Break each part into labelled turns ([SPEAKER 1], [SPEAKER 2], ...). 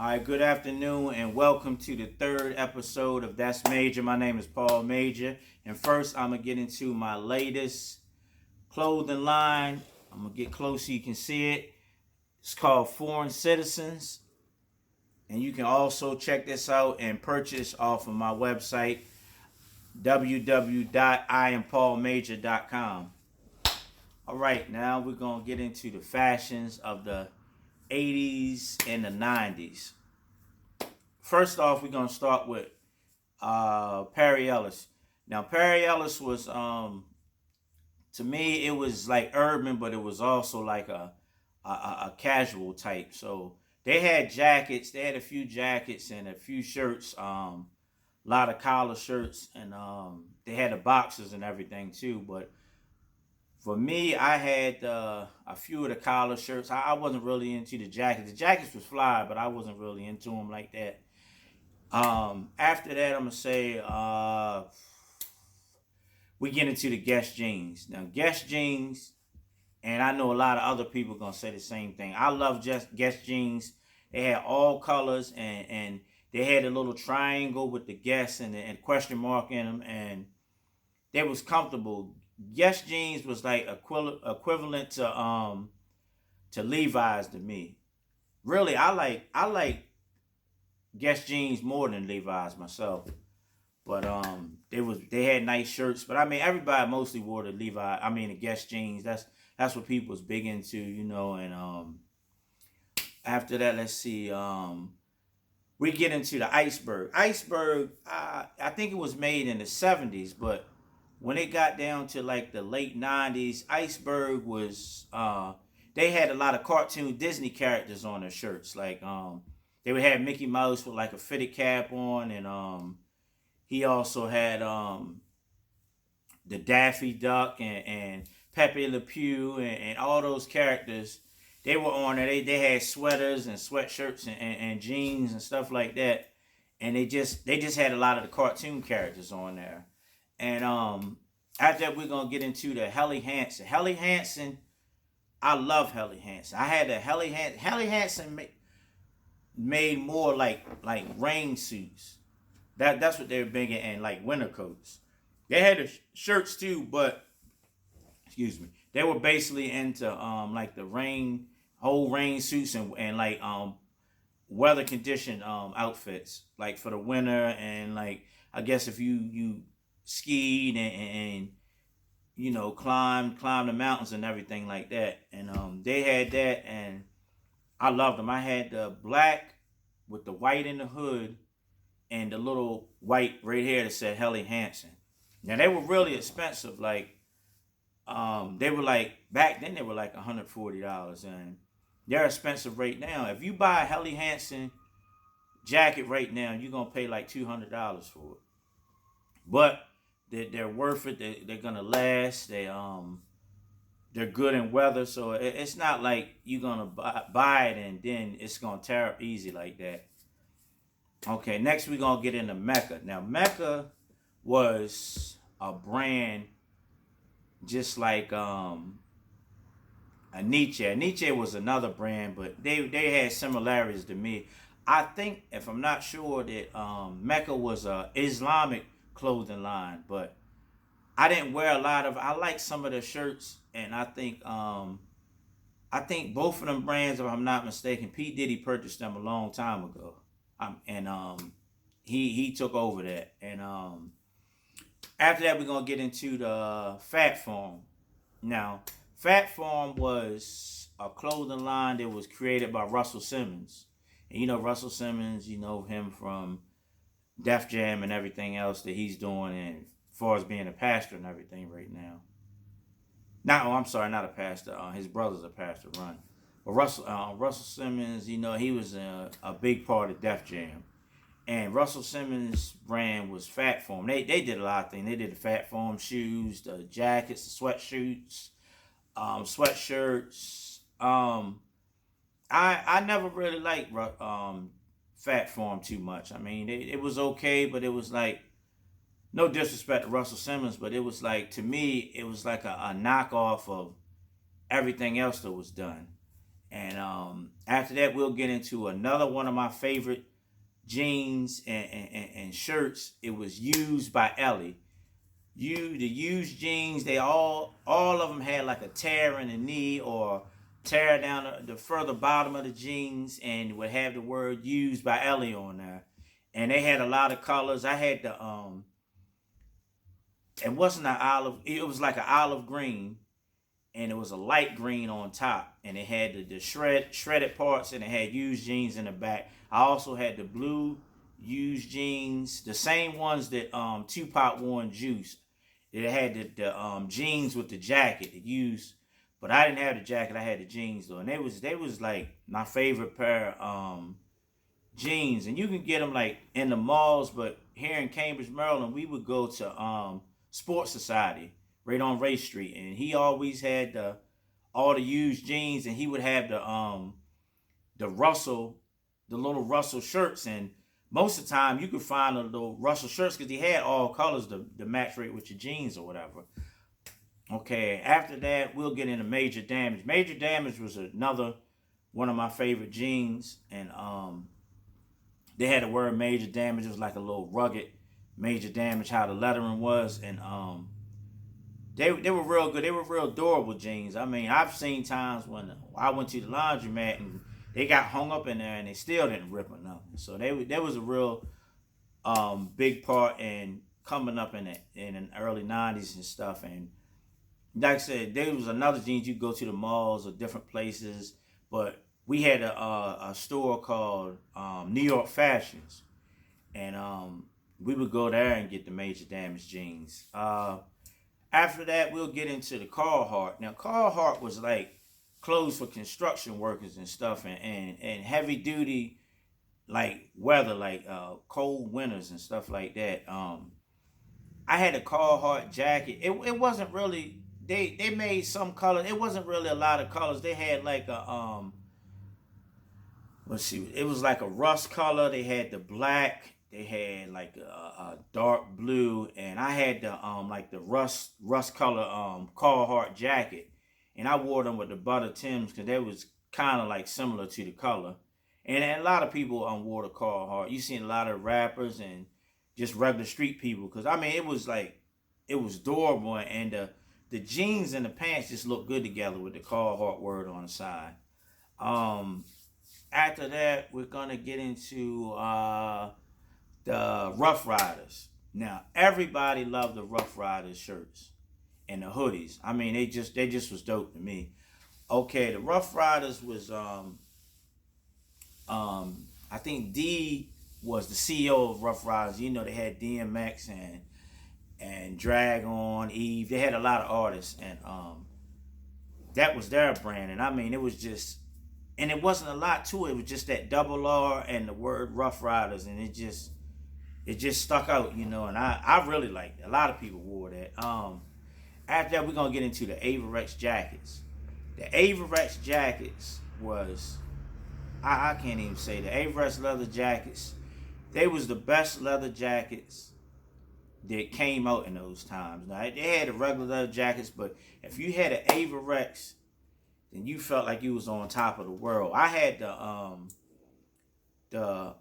[SPEAKER 1] All right, good afternoon and welcome to the third episode of That's Major. My name is Paul Major, and first I'm going to get into my latest clothing line. I'm going to get close so you can see it. It's called Foreign Citizens, and you can also check this out and purchase off of my website, www.iampaulmajor.com. All right, now we're going to get into the fashions of the 80's and the 90's. First off, we're going to start with Perry Ellis. Now, Perry Ellis was, to me, it was like urban, but it was also like a casual type. So they had jackets. They had a few jackets and a few shirts, a lot of collar shirts, and they had the boxers and everything too. But for me, I had a few of the collar shirts. I wasn't really into the jackets. The jackets was fly, but I wasn't really into them like that. After that, I'm gonna say we get into the Guess jeans. Now, Guess jeans, and I know a lot of other people gonna say the same thing. I love just Guess jeans. They had all colors, and they had a little triangle with the Guess and question mark in them, and they was comfortable. Guess jeans was like equivalent to Levi's to me. Really, I like Guess jeans more than Levi's myself. But they had nice shirts. But I mean everybody mostly wore the the Guess jeans. That's what people was big into, and after that, let's see, we get into the Iceberg. Iceberg, I think it was made in the 70's, but when it got down to like the late 90's, Iceberg was they had a lot of cartoon Disney characters on their shirts. Like they would have Mickey Mouse with like a fitted cap on, and he also had the Daffy Duck and Pepe Le Pew and all those characters. They were on there. They had sweaters and sweatshirts and jeans and stuff like that. And they just had a lot of the cartoon characters on there. And after that, we're gonna get into the Helly Hansen. Helly Hansen, I love Helly Hansen. I had a Helly Hansen. Helly Hansen made more like rain suits. That's what they were big in, like winter coats. They had the shirts too, but excuse me, they were basically into like the whole rain suits and like weather conditioned outfits, like for the winter, and like I guess if you skied and climbed the mountains and everything like that, and they had that, and I loved them. I had the black with the white in the hood and the little white right here that said Helly Hansen. Now they were really expensive. Like they were like back then they were like $140, and they're expensive right now. If you buy a Helly Hansen jacket right now, you're gonna pay like $200 for it. But they're worth it. They're gonna last. They're good in weather, so it's not like you're gonna buy it and then it's gonna tear up easy like that. Okay, next we're gonna get into Mecca. Now Mecca was a brand just like a Nietzsche. Nietzsche was another brand, but they had similarities to me. I think, if I'm not sure, that Mecca was a Islamic clothing line, but I didn't wear a lot of. I like some of the shirts, and I think both of them brands, if I'm not mistaken, P Diddy purchased them a long time ago, and he took over that, and after that we're gonna get into the Fat Farm. Now, Fat Farm was a clothing line that was created by Russell Simmons, and Russell Simmons, you know him from Def Jam and everything else that he's doing, and as far as being a pastor and everything right now. I'm sorry, not a pastor. His brother's a pastor, Run. But Russell Simmons, he was a big part of Def Jam. And Russell Simmons' brand was Fat Farm. They did a lot of things. They did the Fat Farm shoes, the jackets, the sweatshirts, sweatshirts. I never really liked Fat Farm too much. I mean, it was okay, but it was like, no disrespect to Russell Simmons, but it was like, to me, it was like a knockoff of everything else that was done. And after that, we'll get into another one of my favorite jeans and shirts. It was Used by Ellie. The used jeans, they all of them had like a tear in the knee or tear down the further bottom of the jeans, and would have the word Used by Ellie on there. And they had a lot of colors. I had the it wasn't an olive, it was like an olive green, and it was a light green on top, and it had the shredded parts, and it had used jeans in the back. I also had the blue used jeans, the same ones that Tupac wore in Juice. It had the jeans with the jacket, the used, but I didn't have the jacket. I had the jeans though, and they was like my favorite pair of jeans. And you can get them like in the malls, but here in Cambridge, Maryland, we would go to Sports Society right on Ray Street, and he always had all the used jeans, and he would have the Russell, the little Russell shirts, and most of the time you could find the little Russell shirts because he had all colors to match right with your jeans or whatever. Okay, after that we'll get into Major Damage. Major Damage was another one of my favorite jeans, and they had the word Major Damage. It was like a little rugged Major Damage, how the lettering was, and they were real good. They were real durable jeans. I mean, I've seen times when I went to the laundromat and they got hung up in there and they still didn't rip or nothing. So that was a real big part in coming up in the early 90's and stuff. And like I said, there was another jeans. You go to the malls or different places, but we had a store called New York Fashions, and we would go there and get the Major Damage jeans. After that, we'll get into the Carhartt. Now, Carhartt was like clothes for construction workers and stuff, and heavy duty, like weather, like cold winters and stuff like that. I had a Carhartt jacket. It wasn't really, they made some colors. It wasn't really a lot of colors. They had like a let's see, it was like a rust color. They had the black. They had like a dark blue, and I had the like the rust color Carhartt jacket, and I wore them with the butter Tims because they was kind of like similar to the color, and a lot of people wore the Carhartt. You seen a lot of rappers and just regular street people, because I mean it was like, it was durable, and the jeans and the pants just looked good together with the Carhartt word on the side. After that, we're gonna get into the Rough Riders. Now, everybody loved the Rough Riders shirts and the hoodies. I mean, they just was dope to me. Okay, the Rough Riders was I think D was the CEO of Rough Riders. You know, they had DMX and Dragon, Eve. They had a lot of artists, and that was their brand. And I mean, it was just, and it wasn't a lot to it. It was just that double R and the word Rough Riders, and it just stuck out, you know, and I really liked it. A lot of people wore that. After that, we're gonna get into the Averex jackets. The Averex jackets was, I can't even say, the Averex leather jackets. They was the best leather jackets that came out in those times. Now they had the regular leather jackets, but if you had an Averex, then you felt like you was on top of the world. I had the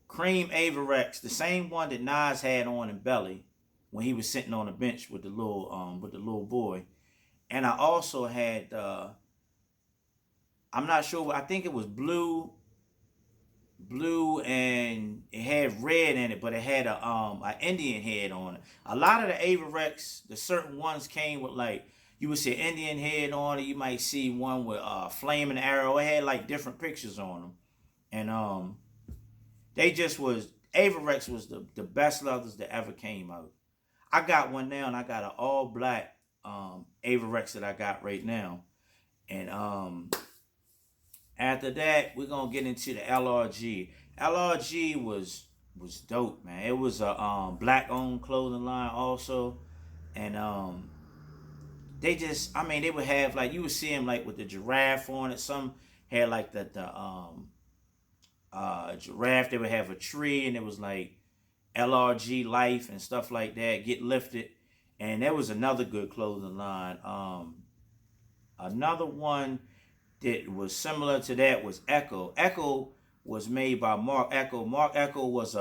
[SPEAKER 1] cream Averex, the same one that Nas had on in Belly when he was sitting on the bench with the little boy. And I also had I'm not sure, I think it was blue, and it had red in it, but it had a Indian head on it. A lot of the Averex, the certain ones came with like, you would see an Indian head on it. You might see one with a flaming arrow. It had like different pictures on them, and they just was, Averex was the best leathers that ever came out. I got one now, and I got an all black Averex that I got right now, and after that, we're gonna get into the LRG. LRG was dope, man. It was a black owned clothing line also, and they just, I mean, they would have like, you would see them like with the giraffe on it. Some had like the giraffe. They would have a tree, and it was like LRG life and stuff like that. Get lifted, and there was another good clothing line. Another one that was similar to that was Echo. Echo was made by Mark Echo. Mark Echo was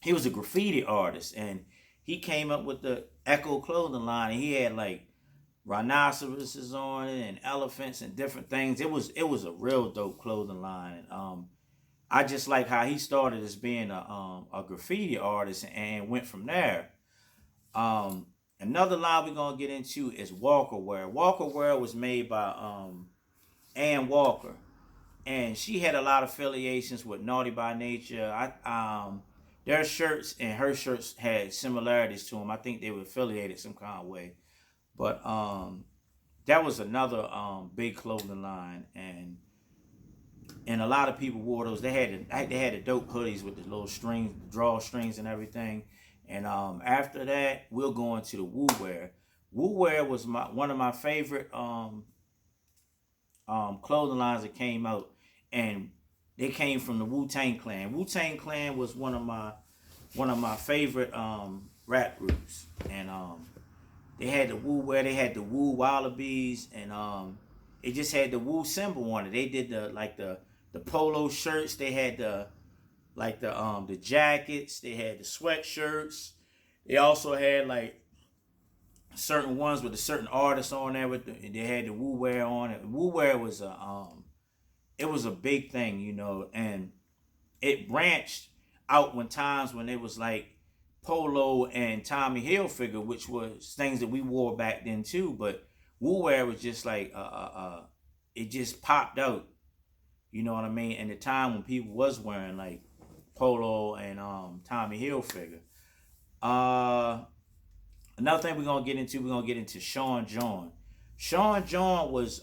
[SPEAKER 1] he was a graffiti artist, and he came up with the Echo clothing line, and he had like rhinoceroses on it and elephants and different things. It was a real dope clothing line, and I just like how he started as being a graffiti artist and went from there. Another line we're gonna get into is Walker Wear. Walker Wear was made by Ann Walker, and she had a lot of affiliations with Naughty by Nature. Their shirts and her shirts had similarities to them. I think they were affiliated some kind of way. But that was another big clothing line, and a lot of people wore those. They had the dope hoodies with the little strings, drawstrings, and everything. And after that, we'll go into the Woo Wear. Woo Wear was one of my favorite clothing lines that came out, and they came from the Wu-Tang Clan. Wu-Tang Clan was one of my favorite rap groups, and they had the Woo Wear, they had the Woo Wallabies, and it just had the Woo symbol on it. They did the polo shirts, they had the jackets, they had the sweatshirts. They also had like certain ones with a certain artist on there they had the Woo Wear on it. Woo Wear was it was a big thing, and it branched out when it was like Polo and Tommy Hilfiger, which was things that we wore back then too. But Woo Wear was just like it just popped out. You know what I mean? In the time when people was wearing like Polo and Tommy Hilfiger. Another thing we're gonna get into Sean John. Sean John was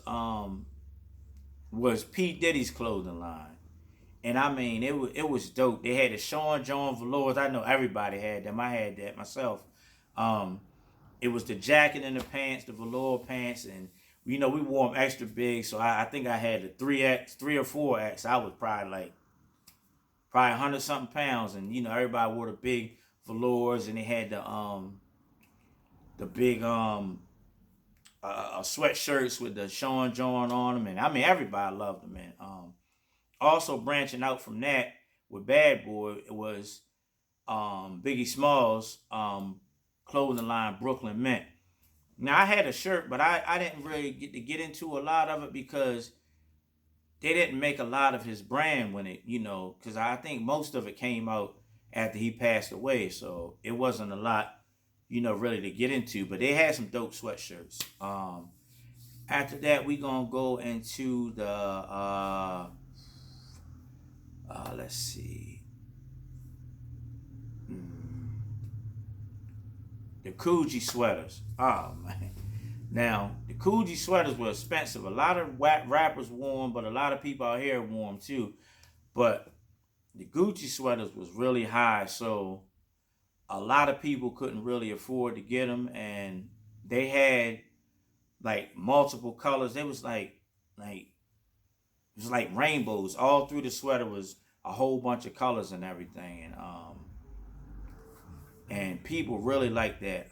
[SPEAKER 1] P. Diddy's clothing line. And I mean, it was dope. They had the Sean John velours. I know everybody had them. I had that myself. It was the jacket and the pants, the velour pants, and we wore them extra big. So I think I had the 3X, 3 or 4X. I was probably 100 something pounds, and everybody wore the big velours, and they had the big sweatshirts with the Sean John on them, and I mean everybody loved them. And also branching out from that with Bad Boy, it was Biggie Smalls clothing line, Brooklyn Mint. Now I had a shirt, but I didn't really get into a lot of it because they didn't make a lot of his brand when it, because I think most of it came out after he passed away, so it wasn't a lot, really to get into. But they had some dope sweatshirts. After that, we gonna go into the let's see, the Coogee sweaters. Oh man. Now, the Coogee sweaters were expensive. A lot of rappers wore them, but a lot of people out here wore them too. But the Gucci sweaters was really high, so a lot of people couldn't really afford to get them, and they had like multiple colors. It was like rainbows all through the sweater. Was a whole bunch of colors and everything, and people really liked that.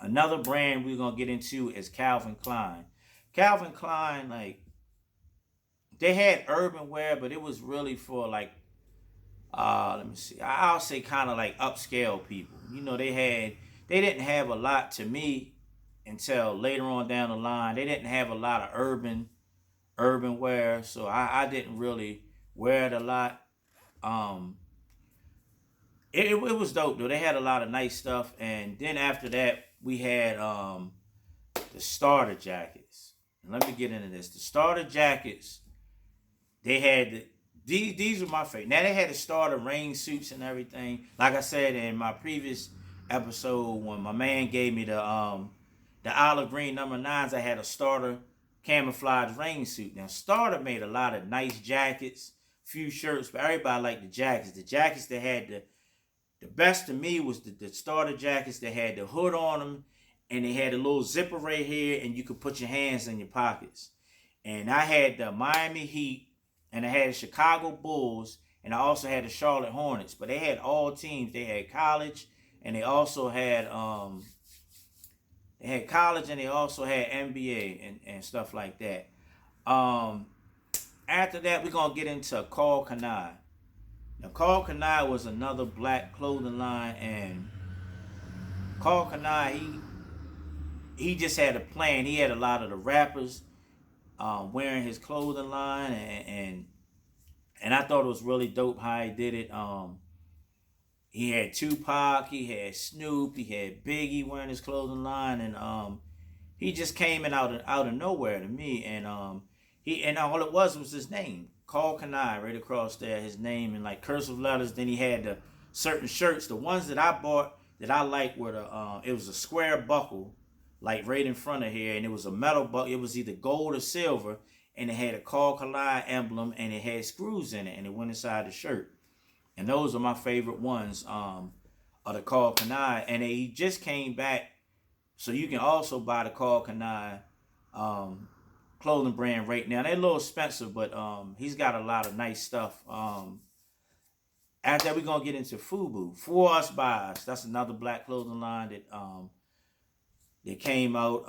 [SPEAKER 1] Another brand we're gonna get into is Calvin Klein. Calvin Klein, they had urban wear, but it was really for let me see, I'll say kind of like upscale people. They didn't have a lot to me until later on down the line. They didn't have a lot of urban wear, so I didn't really wear it a lot. It was dope though. They had a lot of nice stuff, and then after that we had the starter jackets. And let me get into this. The starter jackets, they had these were my favorite. Now they had the starter rain suits and everything. Like I said in my previous episode, when my man gave me the olive green number 9s, I had a starter camouflage rain suit. Now Starter made a lot of nice jackets, few shirts, but everybody liked the jackets. The jackets that had the best to me was the starter jackets that had the hood on them, and they had a little zipper right here, and you could put your hands in your pockets. And I had the Miami Heat, and I had the Chicago Bulls, and I also had the Charlotte Hornets. But they had all teams. They had college, and they also had They had college and they also had NBA and stuff like that. Um, After that, we're gonna get into Carl Kanai. Now, Carl Kanai was another black clothing line, and Carl Kanai, he just had a plan. He had a lot of the rappers wearing his clothing line, and I thought it was really dope how he did it. He had Tupac, he had Snoop, he had Biggie wearing his clothing line, and he just came in out of nowhere to me, and he and all it was his name, Carl Kanai, right across there, his name in like cursive letters. Then he had the certain shirts, the ones that I bought that I liked were the it was a square buckle, like right in front of here, and it was a metal buckle. It was either gold or silver, and it had a Carl Kanai emblem, and it had screws in it, and it went inside the shirt. And those are my favorite ones of the Carl Kanai, and he just came back. So you can also buy the Carl Kanai clothing brand right now. They're a little expensive, but he's got a lot of nice stuff. After that, we're gonna get into Fubu. For Us by Us. That's another black clothing line that came out.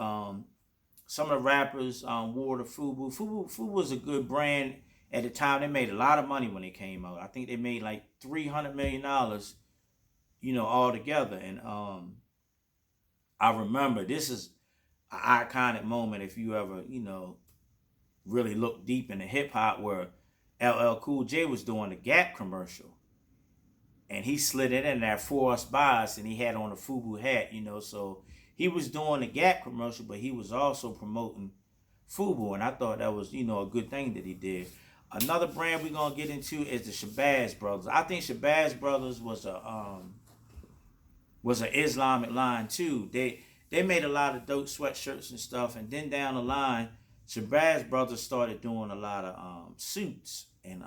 [SPEAKER 1] Some of the rappers wore the Fubu. Fubu was a good brand at the time. They made a lot of money when they came out. I think they made like $300 million, all together. And I remember this is an iconic moment if you ever, really look deep into hip hop, where LL Cool J was doing the Gap commercial, and he slid it in there For Us by Us, and he had on a Fubu hat, so he was doing the Gap commercial, but he was also promoting Fubu, and I thought that was, a good thing that he did. Another brand we're gonna get into is the Shabazz Brothers. I think Shabazz Brothers was an Islamic line too. They made a lot of dope sweatshirts and stuff, and then down the line, Shabazz Brothers started doing a lot of suits, and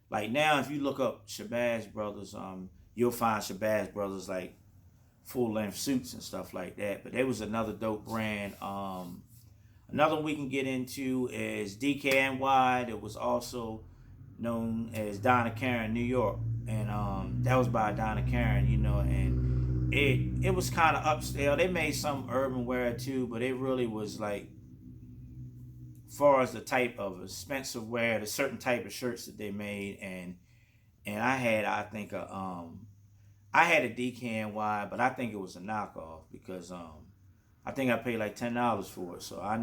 [SPEAKER 1] like now, if you look up Shabazz Brothers, you'll find Shabazz Brothers like full length suits and stuff like that. But there was another dope brand. Another one we can get into is DKNY. That was also known as Donna Karan, New York, and that was by Donna Karan, and it was kind of upscale. They made some urban wear too, but it really was like, far as the type of expensive wear, the certain type of shirts that they made, and I think I had a DKNY, but I think it was a knockoff because I think I paid like $10 for it, so I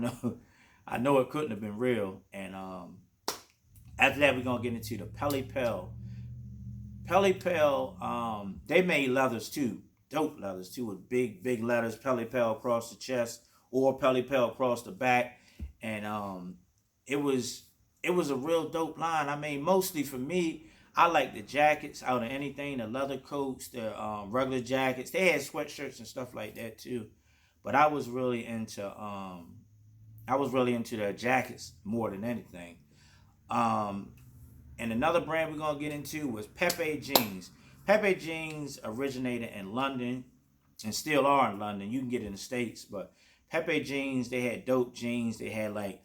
[SPEAKER 1] know it couldn't have been real. And after that, we're gonna get into the Pelly Pel. Pelly Pel, they made leathers too, dope leathers too, with big letters, Pelly Pel across the chest or Pelly Pel across the back, and it was a real dope line. I mean, mostly for me, I like the jackets out of anything, the leather coats, the regular jackets. They had sweatshirts and stuff like that too, but I was really into their jackets more than anything. And another brand we're gonna get into was Pepe Jeans. Pepe Jeans originated in London and still are in London. You can get it in the States, but Pepe Jeans, they had dope jeans. They had like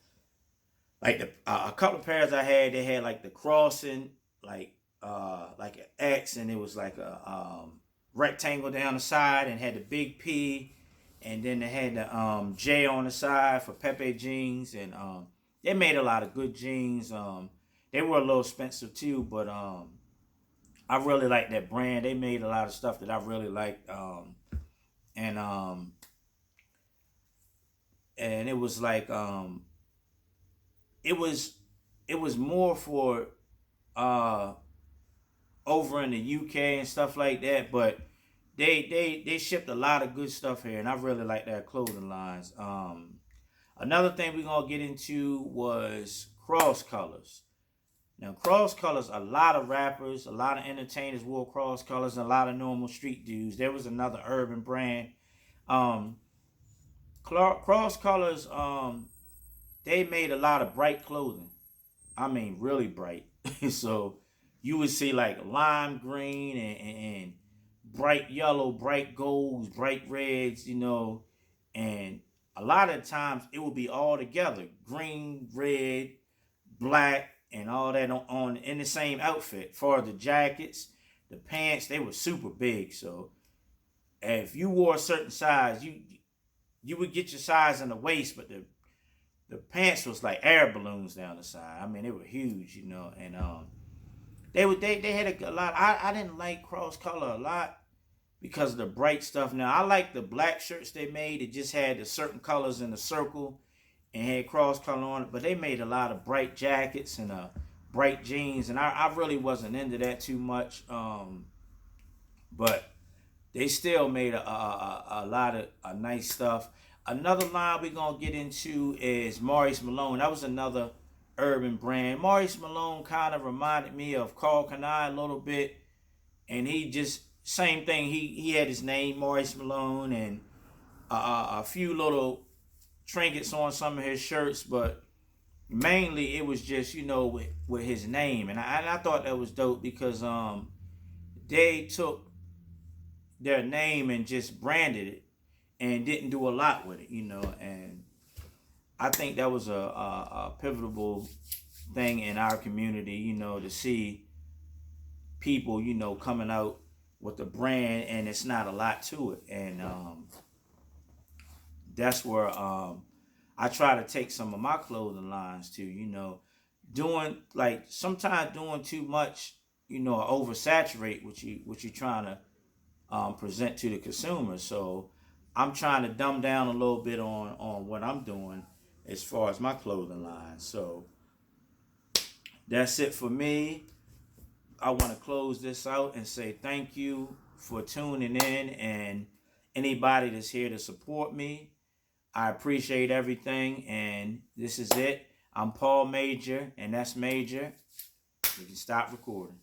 [SPEAKER 1] a couple of pairs I had. They had like the crossing, like an X, and it was like a rectangle down the side, and had the big P, and then they had the J on the side for Pepe Jeans, and they made a lot of good jeans. They were a little expensive too, but I really like that brand. They made a lot of stuff that I really liked, and it was like it was more for over in the UK and stuff like that, but they shipped a lot of good stuff here, and I really like their clothing lines. Another thing we're gonna get into was cross colors. Now, cross colors, a lot of rappers, a lot of entertainers wore cross colors, and a lot of normal street dudes. There was another urban brand. Cross colors, they made a lot of bright clothing. I mean, really bright. So you would see like lime green and bright yellow, bright golds, bright reds, and a lot of times it would be all together, green, red, black, and all that on in the same outfit. For the jackets, the pants, they were super big. So if you wore a certain size, you would get your size in the waist, but the pants was like air balloons down the side. I mean, they were huge, you know, and they had a lot. I didn't like cross color a lot because of the bright stuff. Now I like the black shirts they made. It just had the certain colors in the circle and had cross color on it. But they made a lot of bright jackets and bright jeans, and I really wasn't into that too much. But they still made a lot of nice stuff. Another line we're gonna get into is Maurice Malone. That was another urban brand. Maurice Malone kind of reminded me of Carl Kanai a little bit, and he just same thing. He had his name Maurice Malone and a few little trinkets on some of his shirts, but mainly it was just with his name, and I thought that was dope because they took their name and just branded it and didn't do a lot with it, and I think that was a pivotal thing in our community, to see people, coming out with a brand and it's not a lot to it. And that's where I try to take some of my clothing lines to, doing like sometimes doing too much, oversaturate what you're trying to present to the consumer. So I'm trying to dumb down a little bit on what I'm doing as far as my clothing line. So that's it for me. I want to close this out and say thank you for tuning in, and anybody that's here to support me. I appreciate everything, and this is it. I'm Paul Major, and that's Major. We can stop recording.